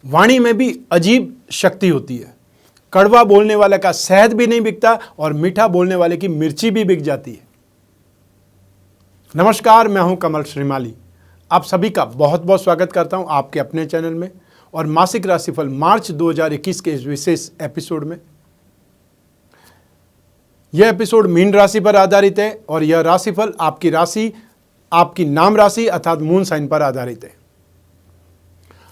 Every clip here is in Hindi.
वाणी में भी अजीब शक्ति होती है। कड़वा बोलने वाले का शहद भी नहीं बिकता और मीठा बोलने वाले की मिर्ची भी बिक जाती है। नमस्कार, मैं हूं कमल श्रीमाली। आप सभी का बहुत बहुत स्वागत करता हूं आपके अपने चैनल में और मासिक राशिफल मार्च 2021 के इस विशेष एपिसोड में। यह एपिसोड मीन राशि पर आधारित है और यह राशिफल आपकी राशि, आपकी नाम राशि अर्थात मून साइन पर आधारित है।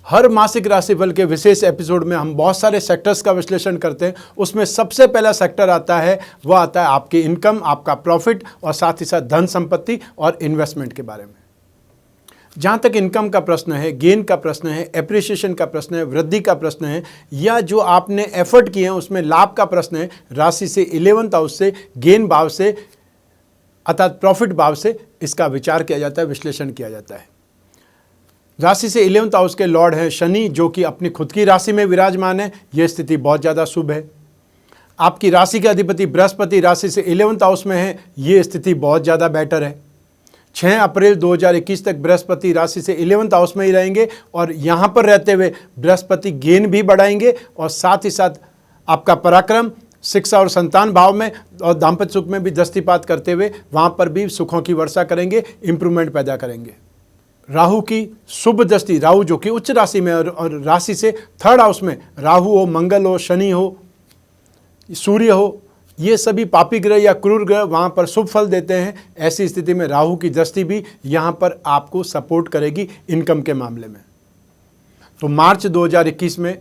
हर मासिक राशिफल के विशेष एपिसोड में हम बहुत सारे सेक्टर्स का विश्लेषण करते हैं। उसमें सबसे पहला सेक्टर आता है, वह आता है आपकी इनकम, आपका प्रॉफिट और साथ ही साथ धन संपत्ति और इन्वेस्टमेंट के बारे में। जहाँ तक इनकम का प्रश्न है, गेन का प्रश्न है, एप्रिसिएशन का प्रश्न है, वृद्धि का प्रश्न है, या जो आपने एफर्ट किए हैं उसमें लाभ का प्रश्न है, राशि से 11th हाउस से, गेन भाव से अर्थात प्रॉफिट भाव से इसका विचार किया जाता है, विश्लेषण किया जाता है। राशि से 11th हाउस के लॉर्ड हैं शनि, जो कि अपनी खुद की राशि में विराजमान है। यह स्थिति बहुत ज़्यादा शुभ है। आपकी राशि के अधिपति बृहस्पति राशि से 11th हाउस में है, ये स्थिति बहुत ज़्यादा बेटर है। 6 अप्रैल 2021 तक बृहस्पति राशि से 11th हाउस में ही रहेंगे और यहाँ पर रहते हुए बृहस्पति गेन भी बढ़ाएंगे और साथ ही साथ आपका पराक्रम, शिक्षा और संतान भाव में और दाम्पत्य सुख में भी दृष्टिपात करते हुए वहाँ पर भी सुखों की वर्षा करेंगे, इंप्रूवमेंट पैदा करेंगे। राहु की शुभ दृष्टि, राहु जो कि उच्च राशि में और राशि से 3rd हाउस में राहु हो, मंगल हो, शनि हो, सूर्य हो, ये सभी पापी ग्रह या क्रूर ग्रह वहाँ पर शुभ फल देते हैं। ऐसी स्थिति में राहु की दृष्टि भी यहाँ पर आपको सपोर्ट करेगी इनकम के मामले में। तो मार्च 2021 में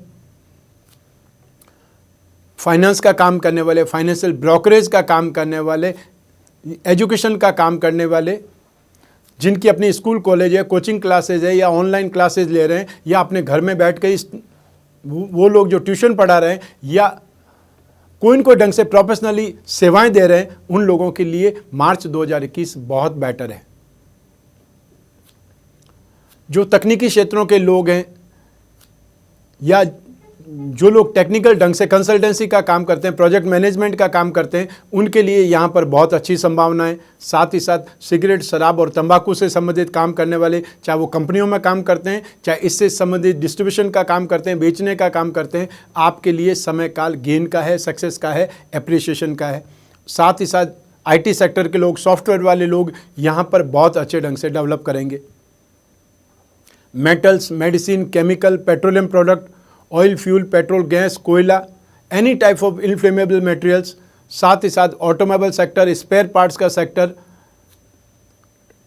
फाइनेंस का काम करने वाले, फाइनेंशियल ब्रोकरेज का काम करने वाले, एजुकेशन का काम करने वाले, जिनकी अपनी स्कूल कॉलेज है, कोचिंग क्लासेज है या ऑनलाइन क्लासेज ले रहे हैं या अपने घर में बैठ के वो लोग जो ट्यूशन पढ़ा रहे हैं या कोई न कोई ढंग से प्रोफेशनली सेवाएं दे रहे हैं, उन लोगों के लिए मार्च 2021 बहुत बेटर है। जो तकनीकी क्षेत्रों के लोग हैं या जो लोग टेक्निकल ढंग से कंसल्टेंसी का काम करते हैं, प्रोजेक्ट मैनेजमेंट का काम करते हैं, उनके लिए यहाँ पर बहुत अच्छी संभावनाएं। साथ ही साथ सिगरेट, शराब और तंबाकू से संबंधित काम करने वाले, चाहे वो कंपनियों में काम करते हैं, चाहे इससे संबंधित डिस्ट्रीब्यूशन का काम करते हैं, बेचने का काम करते हैं, आपके लिए समय काल गेन का है, सक्सेस का है, एप्रिसिएशन का है। साथ ही साथ IT सेक्टर के लोग, सॉफ्टवेयर वाले लोग यहाँ पर बहुत अच्छे ढंग से डेवलप करेंगे। Metals, medicine, chemical, petroleum product, oil, fuel, petrol, gas, कोयला, any type of inflammable materials, साथ ही साथ ऑटोमोबाइल सेक्टर, स्पेयर पार्ट्स का सेक्टर,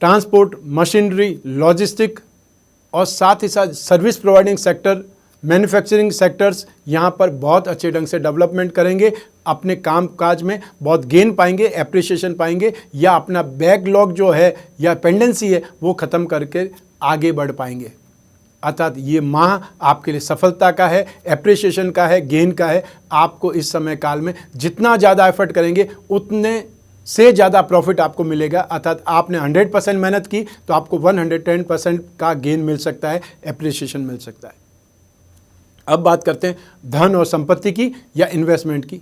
ट्रांसपोर्ट, मशीनरी, लॉजिस्टिक और साथ ही साथ service providing sector, manufacturing sectors यहाँ पर बहुत अच्छे ढंग से डेवलपमेंट करेंगे। अपने काम काज में बहुत गेन पाएंगे, एप्रिसिएशन पाएंगे या अपना बैकलॉग जो है या पेंडेंसी है वो ख़त्म करके आगे बढ़ पाएंगे। अर्थात ये माह आपके लिए सफलता का है, एप्रिसिएशन का है, गेन का है। आपको इस समय काल में जितना ज़्यादा एफर्ट करेंगे उतने से ज़्यादा प्रॉफिट आपको मिलेगा। अर्थात आपने 100% मेहनत की तो आपको 110% का गेन मिल सकता है, एप्रिसिएशन मिल सकता है। अब बात करते हैं धन और संपत्ति की या इन्वेस्टमेंट की।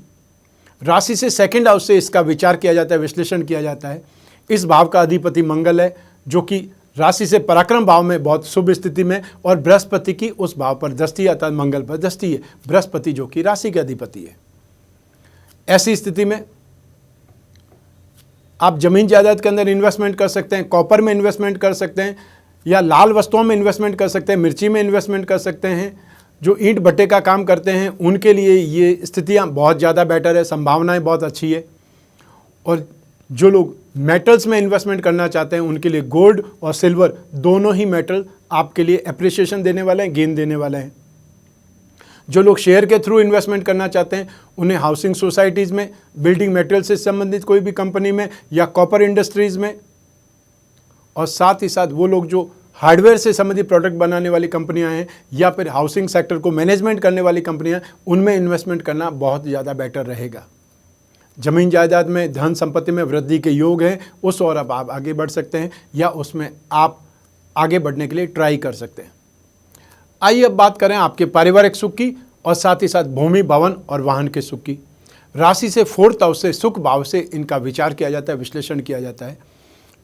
राशि से 2nd हाउस से इसका विचार किया जाता है, विश्लेषण किया जाता है। इस भाव का अधिपति मंगल है, जो कि राशि से पराक्रम भाव में बहुत शुभ स्थिति में, और बृहस्पति की उस भाव पर दृष्टि अर्थात मंगल पर दृष्टि है, बृहस्पति जो कि राशि के अधिपति है। ऐसी स्थिति में आप जमीन जायदाद के अंदर इन्वेस्टमेंट कर सकते हैं, कॉपर में इन्वेस्टमेंट कर सकते हैं या लाल वस्तुओं में इन्वेस्टमेंट कर सकते हैं, मिर्ची में इन्वेस्टमेंट कर सकते हैं। जो ईंट भट्टे का काम करते हैं उनके लिए ये स्थितियाँ बहुत ज़्यादा बेटर है, संभावनाएँ बहुत अच्छी है। और जो लोग मेटल्स में इन्वेस्टमेंट करना चाहते हैं उनके लिए गोल्ड और सिल्वर दोनों ही मेटल आपके लिए एप्रिसिएशन देने वाले हैं, गेन देने वाले हैं। जो लोग शेयर के थ्रू इन्वेस्टमेंट करना चाहते हैं उन्हें हाउसिंग सोसाइटीज़ में, बिल्डिंग मटेरियल से संबंधित कोई भी कंपनी में या कॉपर इंडस्ट्रीज़ में, और साथ ही साथ वो लोग जो हार्डवेयर से संबंधित प्रोडक्ट बनाने वाली कंपनियां हैं या फिर हाउसिंग सेक्टर को मैनेजमेंट करने वाली कंपनियां, उनमें इन्वेस्टमेंट करना बहुत ज़्यादा बेटर रहेगा। जमीन जायदाद में, धन संपत्ति में वृद्धि के योग हैं, उस और अब आप आगे बढ़ सकते हैं या उसमें आप आगे बढ़ने के लिए ट्राई कर सकते हैं। आइए अब बात करें आपके पारिवारिक सुख की और साथ ही साथ भूमि, भवन और वाहन के सुख की। राशि से 4th हाउस से सुख भाव से इनका विचार किया जाता है, विश्लेषण किया जाता है।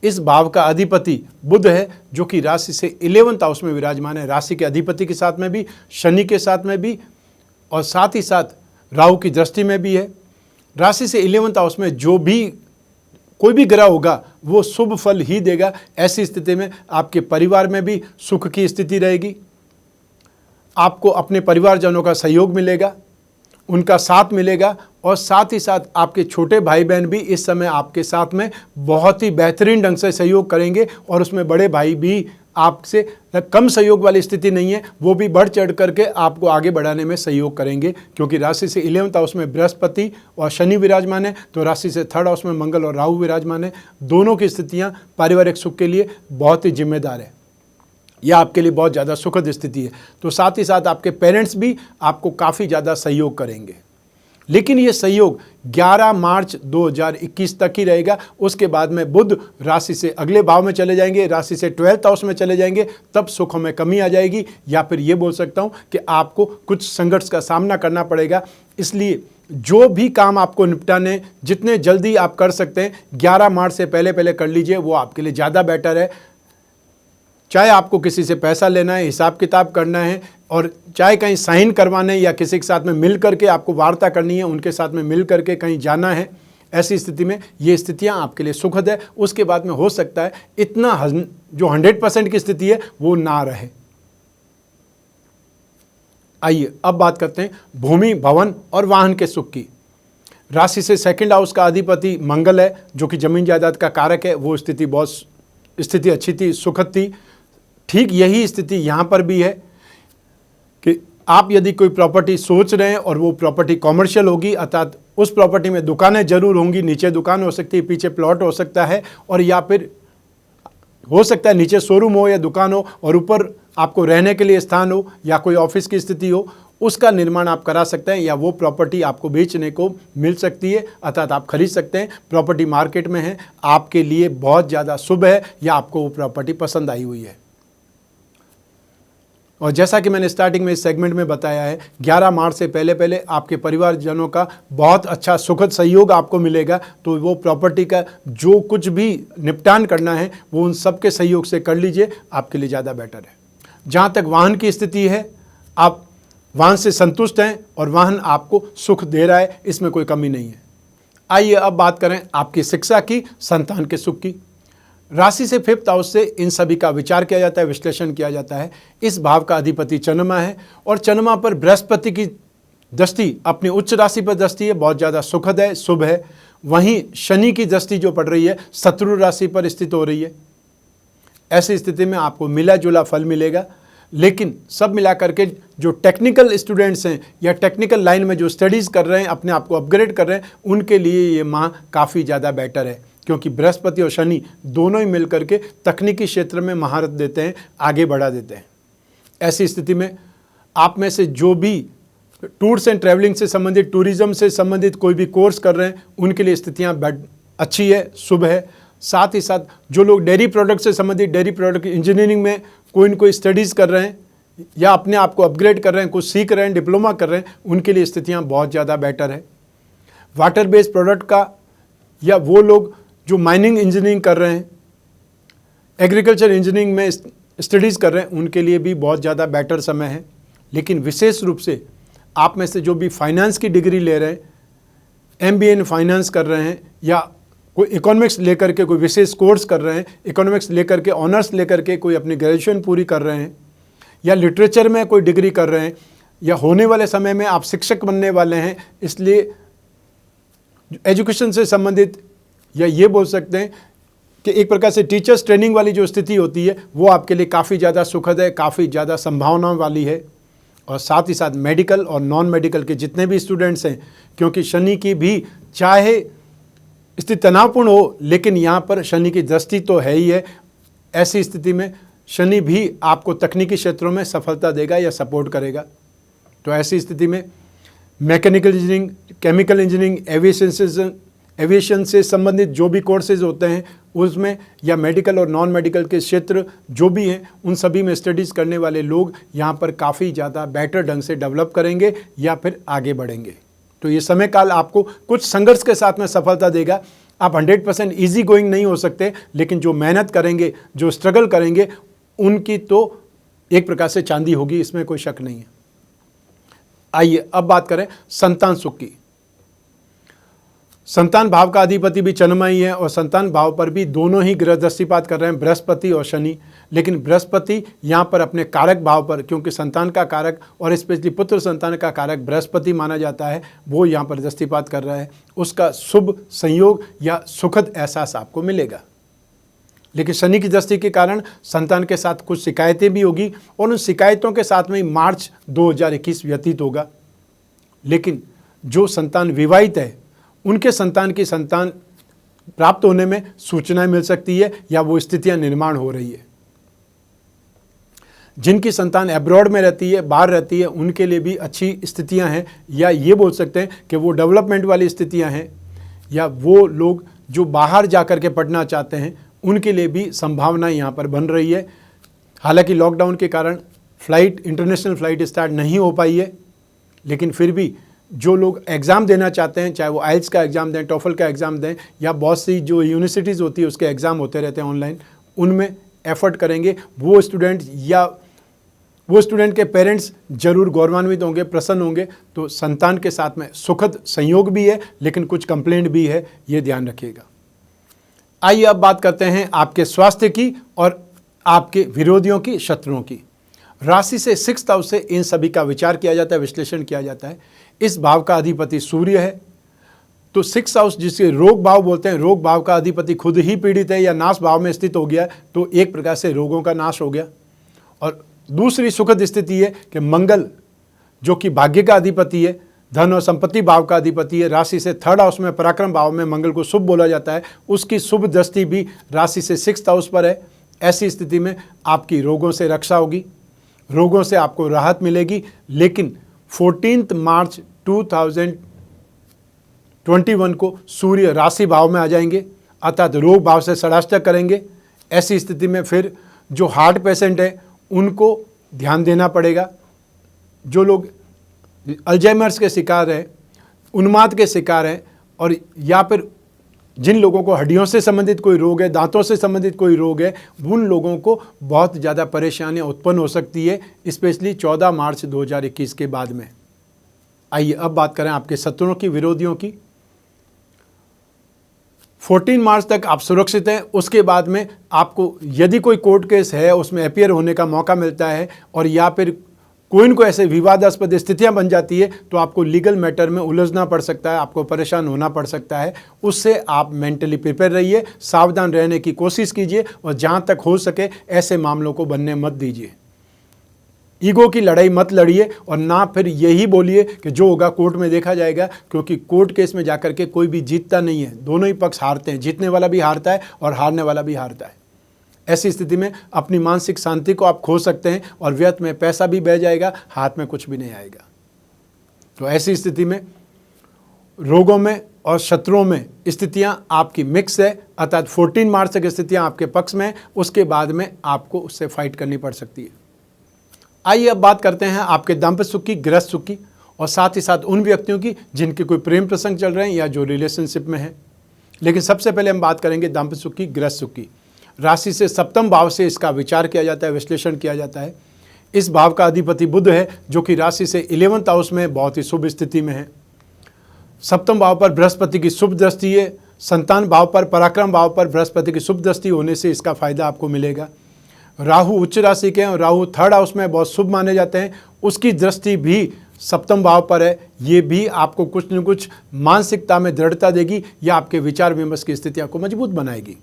इस भाव का अधिपति बुध है, जो कि राशि से 11th हाउस में विराजमान है। राशि के अधिपति के साथ में भी, शनि के साथ में भी, और साथ ही साथ राहु की दृष्टि में भी है। राशि से 11th हाउस में जो भी कोई भी ग्रह होगा वो शुभ फल ही देगा। ऐसी स्थिति में आपके परिवार में भी सुख की स्थिति रहेगी। आपको अपने परिवारजनों का सहयोग मिलेगा, उनका साथ मिलेगा, और साथ ही साथ आपके छोटे भाई बहन भी इस समय आपके साथ में बहुत ही बेहतरीन ढंग से सहयोग करेंगे, और उसमें बड़े भाई भी आपसे कम सहयोग वाली स्थिति नहीं है, वो भी बढ़ चढ़ करके आपको आगे बढ़ाने में सहयोग करेंगे। क्योंकि राशि से 11th हाउस में बृहस्पति और शनि विराजमान है, तो राशि से 3rd हाउस में मंगल और राहु विराजमान है। दोनों की स्थितियां पारिवारिक सुख के लिए बहुत ही जिम्मेदार है। यह आपके लिए बहुत ज़्यादा सुखद स्थिति है। तो साथ ही साथ आपके पेरेंट्स भी आपको काफ़ी ज़्यादा सहयोग करेंगे। लेकिन ये सहयोग 11 मार्च 2021 तक ही रहेगा। उसके बाद में बुध राशि से अगले भाव में चले जाएंगे, राशि से 12th हाउस में चले जाएंगे, तब सुखों में कमी आ जाएगी, या फिर ये बोल सकता हूँ कि आपको कुछ संघर्ष का सामना करना पड़ेगा। इसलिए जो भी काम आपको निपटाने जितने जल्दी आप कर सकते हैं 11 मार्च से पहले कर लीजिए, वो आपके लिए ज़्यादा बेटर है। चाहे आपको किसी से पैसा लेना है, हिसाब किताब करना है, और चाहे कहीं साइन करवाने या किसी के साथ में मिल करके आपको वार्ता करनी है, उनके साथ में मिल करके कहीं जाना है, ऐसी स्थिति में ये स्थितियां आपके लिए सुखद है। उसके बाद में हो सकता है इतना जो 100% की स्थिति है वो ना रहे। आइए अब बात करते हैं भूमि, भवन और वाहन के सुख की। राशि से 2nd हाउस का अधिपति मंगल है, जो कि जमीन जायदाद का कारक है। वो स्थिति अच्छी थी, सुखद थी। ठीक यही स्थिति यहाँ पर भी है कि आप यदि कोई प्रॉपर्टी सोच रहे हैं और वो प्रॉपर्टी कॉमर्शियल होगी, अर्थात उस प्रॉपर्टी में दुकानें जरूर होंगी, नीचे दुकान हो सकती है, पीछे प्लॉट हो सकता है, और या फिर हो सकता है नीचे शोरूम हो या दुकान हो और ऊपर आपको रहने के लिए स्थान हो या कोई ऑफिस की स्थिति हो, उसका निर्माण आप करा सकते हैं, या वो प्रॉपर्टी आपको बेचने को मिल सकती है, अर्थात आप खरीद सकते हैं। प्रॉपर्टी मार्केट में है, आपके लिए बहुत ज़्यादा शुभ है, या आपको वो प्रॉपर्टी पसंद आई हुई है। और जैसा कि मैंने स्टार्टिंग में इस सेगमेंट में बताया है, 11 मार्च से पहले आपके परिवारजनों का बहुत अच्छा सुखद सहयोग आपको मिलेगा। तो वो प्रॉपर्टी का जो कुछ भी निपटान करना है वो उन सब के सहयोग से कर लीजिए, आपके लिए ज़्यादा बेटर है। जहाँ तक वाहन की स्थिति है, आप वाहन से संतुष्ट हैं और वाहन आपको सुख दे रहा है, इसमें कोई कमी नहीं है। आइए अब बात करें आपकी शिक्षा की, संतान के सुख की। राशि से 5th हाउस से इन सभी का विचार किया जाता है, विश्लेषण किया जाता है। इस भाव का अधिपति चंद्रमा है, और चंद्रमा पर बृहस्पति की दृष्टि अपनी उच्च राशि पर दृष्टि है, बहुत ज़्यादा सुखद है, शुभ है। वहीं शनि की दृष्टि जो पड़ रही है शत्रु राशि पर स्थित हो रही है। ऐसी स्थिति में आपको मिला जुला फल मिलेगा। लेकिन सब मिला करके जो टेक्निकल स्टूडेंट्स हैं या टेक्निकल लाइन में जो स्टडीज़ कर रहे हैं, अपने आप को अपग्रेड कर रहे हैं, उनके लिए ये माह काफ़ी ज़्यादा बेटर है, क्योंकि बृहस्पति और शनि दोनों ही मिलकर के तकनीकी क्षेत्र में महारत देते हैं, आगे बढ़ा देते हैं। ऐसी स्थिति में आप में से जो भी टूर्स एंड ट्रैवलिंग से संबंधित, टूरिज्म से संबंधित कोई भी कोर्स कर रहे हैं, उनके लिए स्थितियाँ अच्छी है, शुभ है। साथ ही साथ जो लोग डेयरी प्रोडक्ट से संबंधित, डेयरी प्रोडक्ट इंजीनियरिंग में कोई न कोई स्टडीज़ कर रहे हैं या अपने आप को अपग्रेड कर रहे हैं, कुछ सीख रहे हैं, डिप्लोमा कर रहे हैं, उनके लिए स्थितियाँ बहुत ज़्यादा बेटर है। वाटर बेस्ड प्रोडक्ट का, या वो लोग जो माइनिंग इंजीनियरिंग कर रहे हैं, एग्रीकल्चर इंजीनियरिंग में स्टडीज़ कर रहे हैं, उनके लिए भी बहुत ज़्यादा बेटर समय है। लेकिन विशेष रूप से आप में से जो भी फाइनेंस की डिग्री ले रहे हैं, MBA इन फाइनेंस कर रहे हैं, या कोई इकोनॉमिक्स लेकर के कोई विशेष कोर्स कर रहे हैं, इकोनॉमिक्स लेकर के ऑनर्स लेकर के कोई अपनी ग्रेजुएशन पूरी कर रहे हैं, या लिटरेचर में कोई डिग्री कर रहे हैं, या होने वाले समय में आप शिक्षक बनने वाले हैं, इसलिए एजुकेशन से संबंधित, या ये बोल सकते हैं कि एक प्रकार से टीचर्स ट्रेनिंग वाली जो स्थिति होती है वो आपके लिए काफ़ी ज़्यादा सुखद है, काफ़ी ज़्यादा संभावनाओं वाली है। और साथ ही साथ मेडिकल और नॉन मेडिकल के जितने भी स्टूडेंट्स हैं, क्योंकि शनि की भी चाहे स्थिति तनावपूर्ण हो, लेकिन यहाँ पर शनि की दृष्टि तो है ही है। ऐसी स्थिति में शनि भी आपको तकनीकी क्षेत्रों में सफलता देगा या सपोर्ट करेगा। तो ऐसी स्थिति में mechanical engineering, chemical engineering, aviation से संबंधित जो भी कोर्सेज होते हैं उसमें, या मेडिकल और नॉन मेडिकल के क्षेत्र जो भी हैं, उन सभी में स्टडीज़ करने वाले लोग यहाँ पर काफ़ी ज़्यादा बेटर ढंग से डेवलप करेंगे या फिर आगे बढ़ेंगे। तो ये समय काल आपको कुछ संघर्ष के साथ में सफलता देगा। आप 100% ईजी गोइंग नहीं हो सकते, लेकिन जो मेहनत करेंगे, जो स्ट्रगल करेंगे, उनकी तो एक प्रकार से चांदी होगी, इसमें कोई शक नहीं है। आइए अब बात करें संतान सुख की। संतान भाव का अधिपति भी चंद्रमा है और संतान भाव पर भी दोनों ही ग्रह दृष्टिपात कर रहे हैं, बृहस्पति और शनि। लेकिन बृहस्पति यहाँ पर अपने कारक भाव पर, क्योंकि संतान का कारक और स्पेशली पुत्र संतान का कारक बृहस्पति माना जाता है, वो यहाँ पर दृष्टिपात कर रहा है। उसका शुभ संयोग या सुखद एहसास आपको मिलेगा। लेकिन शनि की दृष्टि के कारण संतान के साथ कुछ शिकायतें भी होगी और उन शिकायतों के साथ में ही मार्च 2021 व्यतीत होगा। लेकिन जो संतान विवाहित है, उनके संतान की संतान प्राप्त होने में सूचनाएं मिल सकती है या वो स्थितियां निर्माण हो रही है। जिनकी संतान एब्रॉड में रहती है, बाहर रहती है, उनके लिए भी अच्छी स्थितियां हैं, या ये बोल सकते हैं कि वो डेवलपमेंट वाली स्थितियां हैं, या वो लोग जो बाहर जाकर के पढ़ना चाहते हैं, उनके लिए भी संभावना यहाँ पर बन रही है। हालांकि लॉकडाउन के कारण इंटरनेशनल फ़्लाइट स्टार्ट नहीं हो पाई है, लेकिन फिर भी जो लोग एग्ज़ाम देना चाहते हैं, चाहे वो आइल्स का एग्ज़ाम दें, टॉफल का एग्ज़ाम दें, या बहुत सी जो यूनिवर्सिटीज़ होती है उसके एग्ज़ाम होते रहते हैं ऑनलाइन, उनमें एफर्ट करेंगे। वो स्टूडेंट के पेरेंट्स जरूर गौरवान्वित होंगे, प्रसन्न होंगे। तो संतान के साथ में सुखद संयोग भी है, लेकिन कुछ कंप्लेंट भी है, ये ध्यान रखिएगा। आइए अब बात करते हैं आपके स्वास्थ्य की और आपके विरोधियों की, शत्रुओं की। राशि से 6th हाउस से इन सभी का विचार किया जाता है, विश्लेषण किया जाता है। इस भाव का अधिपति सूर्य है, तो 6th हाउस जिसे रोग भाव बोलते हैं, रोग भाव का अधिपति खुद ही पीड़ित है या नाश भाव में स्थित हो गया, तो एक प्रकार से रोगों का नाश हो गया। और दूसरी सुखद स्थिति है कि मंगल जो कि भाग्य का अधिपति है, धन और संपत्ति भाव का अधिपति है, राशि से 3rd हाउस में पराक्रम भाव में मंगल को शुभ बोला जाता है, उसकी शुभ दृष्टि भी राशि से 6th हाउस पर है। ऐसी स्थिति में आपकी रोगों से रक्षा होगी, रोगों से आपको राहत मिलेगी। लेकिन 14 मार्च 2021 को सूर्य राशि भाव में आ जाएंगे, अर्थात रोग भाव से षडाष्टक करेंगे। ऐसी स्थिति में फिर जो हार्ट पेशेंट है उनको ध्यान देना पड़ेगा। जो लोग अल्जाइमर्स के शिकार हैं, उन्माद के शिकार हैं, और या फिर जिन लोगों को हड्डियों से संबंधित कोई रोग है, दांतों से संबंधित कोई रोग है, उन लोगों को बहुत ज़्यादा परेशानियां उत्पन्न हो सकती है, स्पेशली 14 मार्च 2021 के बाद में। आइए अब बात करें आपके शत्रुओं की, विरोधियों की। 14 मार्च तक आप सुरक्षित हैं। उसके बाद में आपको यदि कोई कोर्ट केस है उसमें अपीयर होने का मौका मिलता है, और या फिर कोई न कोई ऐसे विवादास्पद स्थितियां बन जाती है, तो आपको लीगल मैटर में उलझना पड़ सकता है, आपको परेशान होना पड़ सकता है। उससे आप मेंटली प्रिपेयर रहिए, सावधान रहने की कोशिश कीजिए, और जहां तक हो सके ऐसे मामलों को बनने मत दीजिए। ईगो की लड़ाई मत लड़िए, और ना फिर यही बोलिए कि जो होगा कोर्ट में देखा जाएगा, क्योंकि कोर्ट केस में जाकर के कोई भी जीतता नहीं है, दोनों ही पक्ष हारते हैं। जीतने वाला भी हारता है और हारने वाला भी हारता है। ऐसी स्थिति में अपनी मानसिक शांति को आप खो सकते हैं, और व्यर्थ में पैसा भी बह जाएगा, हाथ में कुछ भी नहीं आएगा। तो ऐसी स्थिति में रोगों में और शत्रुओं में स्थितियां आपकी मिक्स है, अर्थात 14 मार्च तक स्थितियां आपके पक्ष में, उसके बाद में आपको उससे फाइट करनी पड़ सकती है। आइए अब बात करते हैं आपके दाम्पत्य सुख की, गृहस्थ सुख की, और साथ ही साथ उन व्यक्तियों की जिनके कोई प्रेम प्रसंग चल रहे हैं या जो रिलेशनशिप में हैं। लेकिन सबसे पहले हम बात करेंगे दाम्पत्य सुख की, गृहस्थ सुख की। राशि से 7th भाव से इसका विचार किया जाता है, विश्लेषण किया जाता है। इस भाव का अधिपति बुध है, जो कि राशि से 11th हाउस में बहुत ही शुभ स्थिति में है। 7th भाव पर बृहस्पति की शुभ दृष्टि है। संतान भाव पर, पराक्रम भाव पर बृहस्पति की शुभ दृष्टि होने से इसका फायदा आपको मिलेगा। राहु उच्च राशि के हैं, और राहु 3rd हाउस में बहुत शुभ माने जाते हैं, उसकी दृष्टि भी 7th भाव पर है। ये भी आपको कुछ न कुछ मानसिकता में दृढ़ता देगी, या आपके विचार विमर्श की स्थितियों को मजबूत बनाएगी।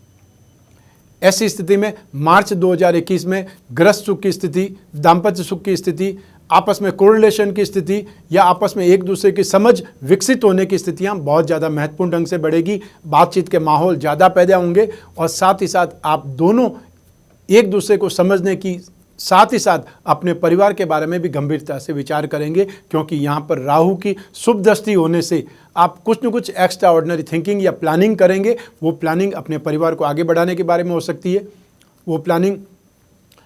ऐसी स्थिति में मार्च 2021 में गृहस्थ सुख की स्थिति, दाम्पत्य सुख की स्थिति, आपस में कोरिलेशन की स्थिति, या आपस में एक दूसरे की समझ विकसित होने की स्थितियां बहुत ज़्यादा महत्वपूर्ण ढंग से बढ़ेगी। बातचीत के माहौल ज़्यादा पैदा होंगे, और साथ ही साथ आप दोनों एक दूसरे को समझने की साथ ही साथ अपने परिवार के बारे में भी गंभीरता से विचार करेंगे, क्योंकि यहाँ पर राहु की शुभ दृष्टि होने से आप कुछ न कुछ एक्स्ट्रा ऑर्डिनरी थिंकिंग या प्लानिंग करेंगे। वो प्लानिंग अपने परिवार को आगे बढ़ाने के बारे में हो सकती है, वो प्लानिंग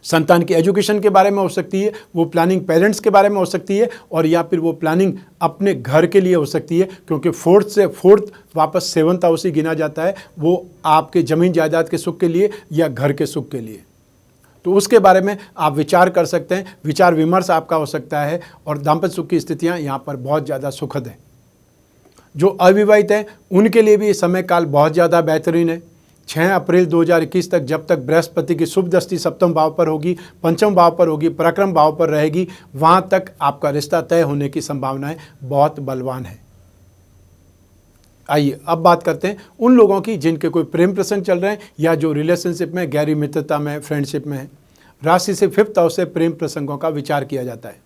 संतान की एजुकेशन के बारे में हो सकती है, वो प्लानिंग पेरेंट्स के बारे में हो सकती है, और या फिर वो प्लानिंग अपने घर के लिए हो सकती है, क्योंकि फोर्थ वापस 7th हाउस ही गिना जाता है, वो आपके ज़मीन जायदाद के सुख के लिए या घर के सुख के लिए। तो उसके बारे में आप विचार कर सकते हैं, विचार विमर्श आपका हो सकता है, और दाम्पत्य सुख की स्थितियाँ यहाँ पर बहुत ज़्यादा सुखद है। जो अविवाहित हैं उनके लिए भी ये समय काल बहुत ज़्यादा बेहतरीन है। 6 अप्रैल 2021 तक, जब तक बृहस्पति की शुभ दृष्टि 7वें भाव पर होगी, 5वें भाव पर होगी, पराक्रम भाव पर रहेगी, वहाँ तक आपका रिश्ता तय होने की संभावनाएं बहुत बलवान है। आइए अब बात करते हैं उन लोगों की जिनके कोई प्रेम प्रसंग चल रहे हैं या जो रिलेशनशिप में, गहरी मित्रता में, फ्रेंडशिप में है। राशि से 5th हाउस से प्रेम प्रसंगों का विचार किया जाता है।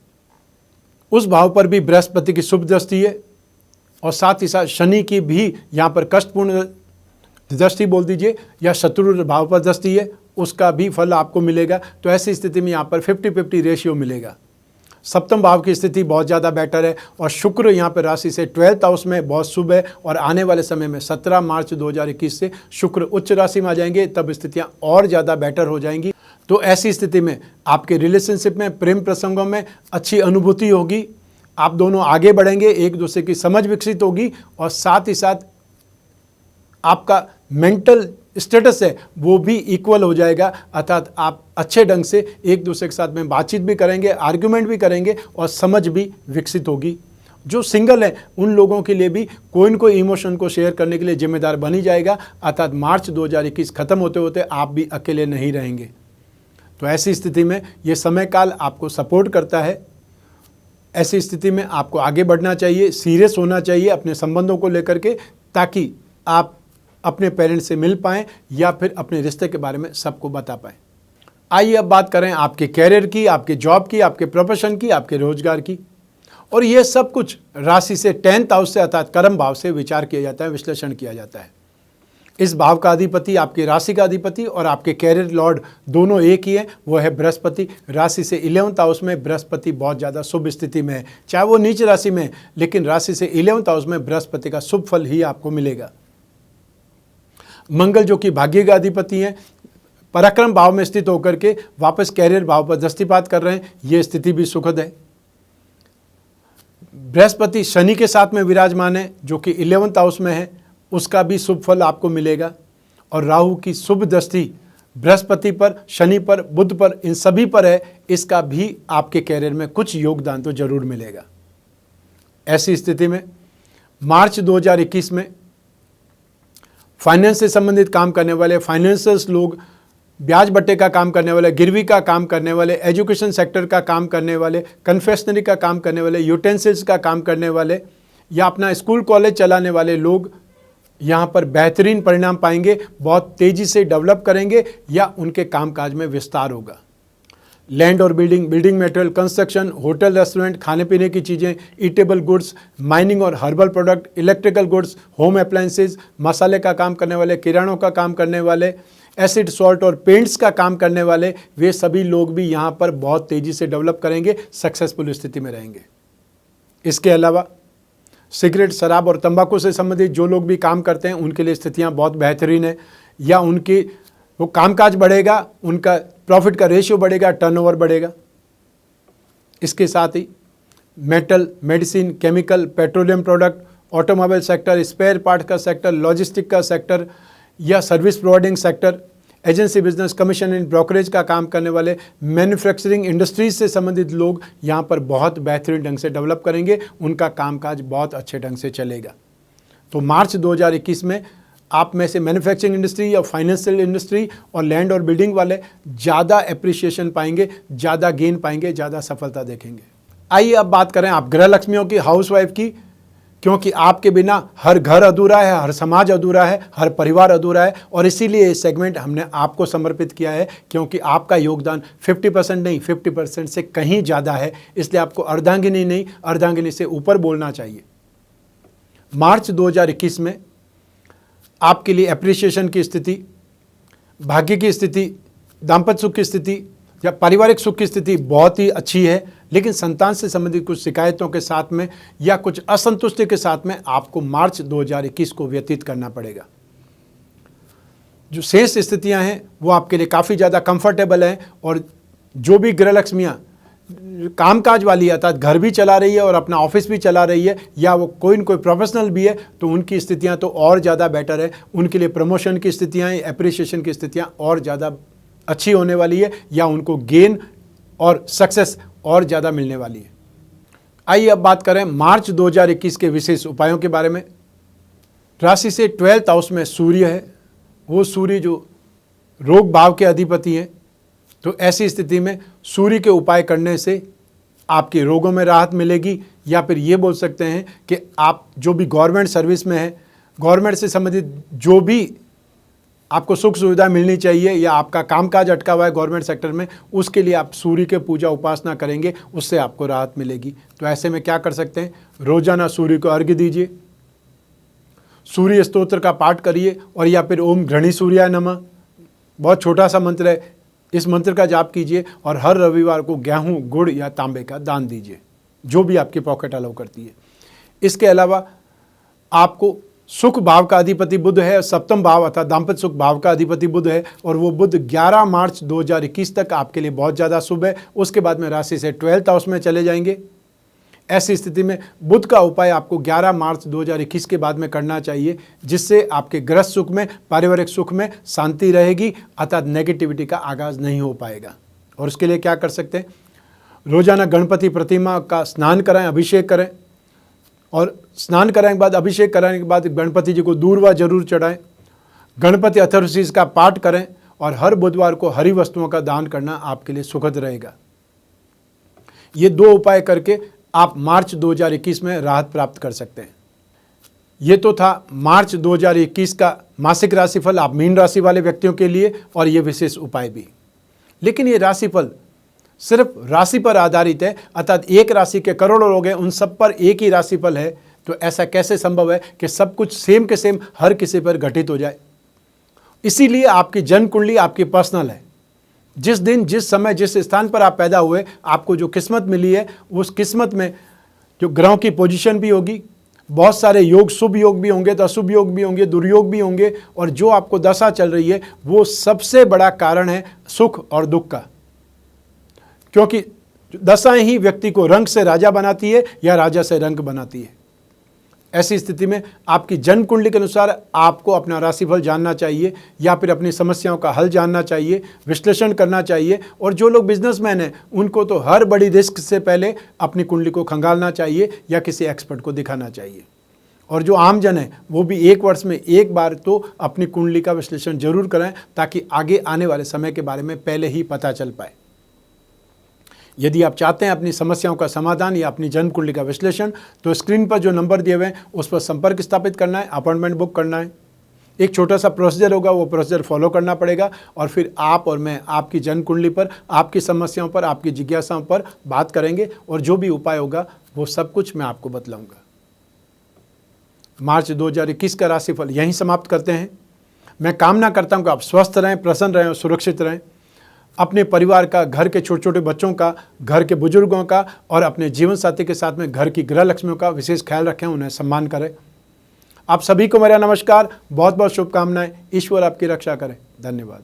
उस भाव पर भी बृहस्पति की शुभ दृष्टि है, और साथ ही साथ शनि की भी यहाँ पर कष्टपूर्ण दृष्टि बोल दीजिए, या शत्रु भाव पर दृष्टि है, उसका भी फल आपको मिलेगा। तो ऐसी स्थिति में यहाँ पर 50-50 रेशियो मिलेगा। 7वें भाव की स्थिति बहुत ज़्यादा बेटर है, और शुक्र यहाँ पर राशि से 12th हाउस में बहुत शुभ है, और आने वाले समय में 17 मार्च 2021 से शुक्र उच्च राशि में आ जाएंगे, तब स्थितियाँ और ज़्यादा बेटर हो जाएंगी। तो ऐसी स्थिति में आपके रिलेशनशिप में, प्रेम प्रसंगों में अच्छी अनुभूति होगी, आप दोनों आगे बढ़ेंगे, एक दूसरे की समझ विकसित होगी, और साथ ही साथ आपका मेंटल स्टेटस है वो भी इक्वल हो जाएगा, अर्थात आप अच्छे ढंग से एक दूसरे के साथ में बातचीत भी करेंगे, आर्ग्यूमेंट भी करेंगे, और समझ भी विकसित होगी। जो सिंगल है उन लोगों के लिए भी कोई न कोई इमोशन को शेयर करने के लिए जिम्मेदार बनी जाएगा, अर्थात मार्च 2021 खत्म होते होते आप भी अकेले नहीं रहेंगे। तो ऐसी स्थिति में ये समय काल आपको सपोर्ट करता है। ऐसी स्थिति में आपको आगे बढ़ना चाहिए, सीरियस होना चाहिए अपने संबंधों को लेकर के, ताकि आप अपने पेरेंट्स से मिल पाएँ या फिर अपने रिश्ते के बारे में सबको बता पाएँ। आइए अब बात करें आपके कैरियर की, आपके जॉब की, आपके प्रोफेशन की, आपके रोजगार की। और ये सब कुछ राशि से 10th हाउस से, अर्थात कर्म भाव से विचार किया जाता है, विश्लेषण किया जाता है। इस भाव का अधिपति, आपकी राशि का अधिपति और आपके कैरियर लॉर्ड दोनों एक ही है, वो है बृहस्पति। राशि से 11th हाउस में बृहस्पति बहुत ज़्यादा शुभ स्थिति में है, चाहे वो नीच राशि में, लेकिन राशि से 11th हाउस में बृहस्पति का शुभ फल ही आपको मिलेगा। मंगल जो कि भाग्य का अधिपति है, पराक्रम भाव में स्थित होकर के वापस कैरियर भाव पर दृष्टिपात कर रहे हैं, ये स्थिति भी सुखद है। बृहस्पति शनि के साथ में विराजमान है जो कि 11th हाउस में है, उसका भी शुभ फल आपको मिलेगा। और राहु की शुभ दृष्टि बृहस्पति पर, शनि पर, बुध पर, इन सभी पर है, इसका भी आपके कैरियर में कुछ योगदान तो जरूर मिलेगा। ऐसी स्थिति में मार्च 2021 में फाइनेंस से संबंधित काम करने वाले फाइनेंसर्स लोग, ब्याज बट्टे का काम करने वाले, गिरवी का काम करने वाले, एजुकेशन सेक्टर का काम करने वाले, कन्फेक्शनरी का काम करने वाले, यूटेंसिल्स का काम करने वाले, या अपना स्कूल कॉलेज चलाने वाले लोग यहाँ पर बेहतरीन परिणाम पाएंगे, बहुत तेज़ी से डेवलप करेंगे या उनके कामकाज में विस्तार होगा। लैंड और building, building material, construction, hotel, restaurant, खाने पीने की चीज़ें, ईटेबल गुड्स, माइनिंग और herbal product, electrical goods, home appliances, मसाले का काम करने वाले, किरानों का काम करने वाले, एसिड, सॉल्ट और पेंट्स का काम करने वाले, वे सभी लोग भी यहाँ पर बहुत तेज़ी से डेवलप करेंगे, सक्सेसफुल स्थिति में रहेंगे। इसके अलावा सिगरेट, शराब और तंबाकू से संबंधित जो लोग भी काम करते हैं उनके लिए स्थितियाँ बहुत बेहतरीन है, या उनकी वो कामकाज बढ़ेगा, उनका प्रॉफिट का रेशियो बढ़ेगा, टर्नओवर बढ़ेगा। इसके साथ ही metal, medicine, chemical, petroleum product, automobile sector, spare part का सेक्टर, लॉजिस्टिक का सेक्टर या service providing sector, agency business, commission and brokerage का काम करने वाले, मैन्युफैक्चरिंग इंडस्ट्रीज से संबंधित लोग यहाँ पर बहुत बेहतरीन ढंग से डेवलप करेंगे, उनका कामकाज बहुत अच्छे ढंग से चलेगा। तो मार्च 2021 में आप में से मैन्युफैक्चरिंग इंडस्ट्री या फाइनेंशियल इंडस्ट्री और लैंड और बिल्डिंग वाले ज़्यादा एप्रिसिएशन पाएंगे, ज़्यादा गेन पाएंगे, ज़्यादा सफलता देखेंगे। आइए अब बात करें आप गृह लक्ष्मियों की, हाउसवाइफ की, क्योंकि आपके बिना हर घर अधूरा है, हर समाज अधूरा है, हर परिवार अधूरा है, और इसीलिए ये सेगमेंट हमने आपको समर्पित किया है, क्योंकि आपका योगदान 50% नहीं 50% से कहीं ज़्यादा है, इसलिए आपको अर्धांगिनी नहीं, अर्धांगिनी से ऊपर बोलना चाहिए। मार्च 2021 में आपके लिए एप्रिसिएशन की स्थिति, भाग्य की स्थिति, दाम्पत्य सुख की स्थिति या पारिवारिक सुख की स्थिति बहुत ही अच्छी है, लेकिन संतान से संबंधित कुछ शिकायतों के साथ में या कुछ असंतुष्टि के साथ में आपको मार्च 2021 को व्यतीत करना पड़ेगा। जो शेष स्थितियां हैं वो आपके लिए काफ़ी ज़्यादा कंफर्टेबल हैं, और जो भी गृह लक्ष्मियाँ कामकाज वाली है, अर्थात घर भी चला रही है और अपना ऑफिस भी चला रही है, या वो कोई न कोई प्रोफेशनल भी है, तो उनकी स्थितियां तो और ज़्यादा बेटर है। उनके लिए प्रमोशन की स्थितियां, एप्रिसिएशन की स्थितियां और ज़्यादा अच्छी होने वाली है, या उनको गेन और सक्सेस और ज़्यादा मिलने वाली है। आइए अब बात करें मार्च 2021 के विशेष उपायों के बारे में। राशि से 12th हाउस में सूर्य है, वो सूर्य जो रोग भाव के अधिपति हैं, तो ऐसी स्थिति में सूर्य के उपाय करने से आपके रोगों में राहत मिलेगी, या फिर ये बोल सकते हैं कि आप जो भी गवर्नमेंट सर्विस में है, गवर्नमेंट से संबंधित जो भी आपको सुख सुविधा मिलनी चाहिए या आपका कामकाज अटका हुआ है गवर्नमेंट सेक्टर में, उसके लिए आप सूर्य के पूजा उपासना करेंगे, उससे आपको राहत मिलेगी। तो ऐसे में क्या कर सकते हैं, रोजाना सूर्य को अर्घ्य दीजिए, सूर्य स्तोत्र का पाठ करिए, और या फिर ओम घृणी सूर्याय नमः, बहुत छोटा सा मंत्र है, इस मंत्र का जाप कीजिए, और हर रविवार को गेहूं, गुड़ या तांबे का दान दीजिए, जो भी आपकी पॉकेट अलाउ करती है। इसके अलावा आपको सुख भाव का अधिपति बुध है, सप्तम भाव अर्थात दाम्पत्य सुख भाव का अधिपति बुध है, और वो बुध 11 मार्च 2021 तक आपके लिए बहुत ज़्यादा शुभ है। उसके बाद में राशि से 12th हाउस में चले जाएंगे। ऐसी स्थिति में बुध का उपाय आपको 11 मार्च 2021 के बाद में करना चाहिए, जिससे आपके गृहस्थ सुख में, पारिवारिक सुख में शांति रहेगी, अर्थात नेगेटिविटी का आगाज़ नहीं हो पाएगा। और उसके लिए क्या कर सकते हैं, रोजाना गणपति प्रतिमा का स्नान कराएं, अभिषेक करें, और स्नान कराने के बाद, अभिषेक कराने के बाद गणपति जी को दूर्वा जरूर चढ़ाएं, गणपति अथर्वशीष का पाठ करें, और हर बुधवार को हरी वस्तुओं का दान करना आपके लिए सुखद रहेगा। ये 2 उपाय करके आप मार्च 2021 में राहत प्राप्त कर सकते हैं। ये तो था मार्च 2021 का मासिक राशिफल आप मीन राशि वाले व्यक्तियों के लिए, और ये विशेष उपाय भी। लेकिन ये राशिफल सिर्फ राशि पर आधारित है, अर्थात एक राशि के करोड़ों लोग हैं, उन सब पर एक ही राशिफल है, तो ऐसा कैसे संभव है कि सब कुछ सेम के सेम हर किसी पर घटित हो जाए। इसीलिए आपकी जन्म कुंडली आपकी पर्सनल है। जिस दिन, जिस समय, जिस स्थान पर आप पैदा हुए, आपको जो किस्मत मिली है, उस किस्मत में जो ग्रहों की पोजीशन भी होगी, बहुत सारे योग, शुभ योग भी होंगे, तो अशुभ योग भी होंगे, दुर्योग भी होंगे, और जो आपको दशा चल रही है वो सबसे बड़ा कारण है सुख और दुख का, क्योंकि दशाएं ही व्यक्ति को रंग से राजा बनाती है या राजा से रंग बनाती है। ऐसी स्थिति में आपकी जन्म कुंडली के अनुसार आपको अपना राशिफल जानना चाहिए, या फिर अपनी समस्याओं का हल जानना चाहिए, विश्लेषण करना चाहिए। और जो लोग बिजनेसमैन हैं, उनको तो हर बड़ी रिस्क से पहले अपनी कुंडली को खंगालना चाहिए या किसी एक्सपर्ट को दिखाना चाहिए। और जो आम जन है, वो भी 1 वर्ष में 1 बार तो अपनी कुंडली का विश्लेषण जरूर कराएं, ताकि आगे आने वाले समय के बारे में पहले ही पता चल पाए। यदि आप चाहते हैं अपनी समस्याओं का समाधान या अपनी जन्म कुंडली का विश्लेषण, तो स्क्रीन पर जो नंबर दिए हुए हैं उस पर संपर्क स्थापित करना है, अपॉइंटमेंट बुक करना है। एक छोटा सा प्रोसीजर होगा, वो प्रोसीजर फॉलो करना पड़ेगा, और फिर आप और मैं आपकी जन्म कुंडली पर, आपकी समस्याओं पर, आपकी जिज्ञासाओं पर बात करेंगे, और जो भी उपाय होगा वो सब कुछ मैं आपको बतलाऊंगा। मार्च 2021 का राशिफल यहीं समाप्त करते हैं। मैं कामना करता हूँ कि आप स्वस्थ रहें, प्रसन्न रहें और सुरक्षित रहें। अपने परिवार का, घर के छोटे छोटे बच्चों का, घर के बुजुर्गों का, और अपने जीवन साथी के साथ में घर की गृह लक्ष्मियों का विशेष ख्याल रखें, उन्हें सम्मान करें। आप सभी को मेरा नमस्कार, बहुत बहुत शुभकामनाएं। ईश्वर आपकी रक्षा करें। धन्यवाद।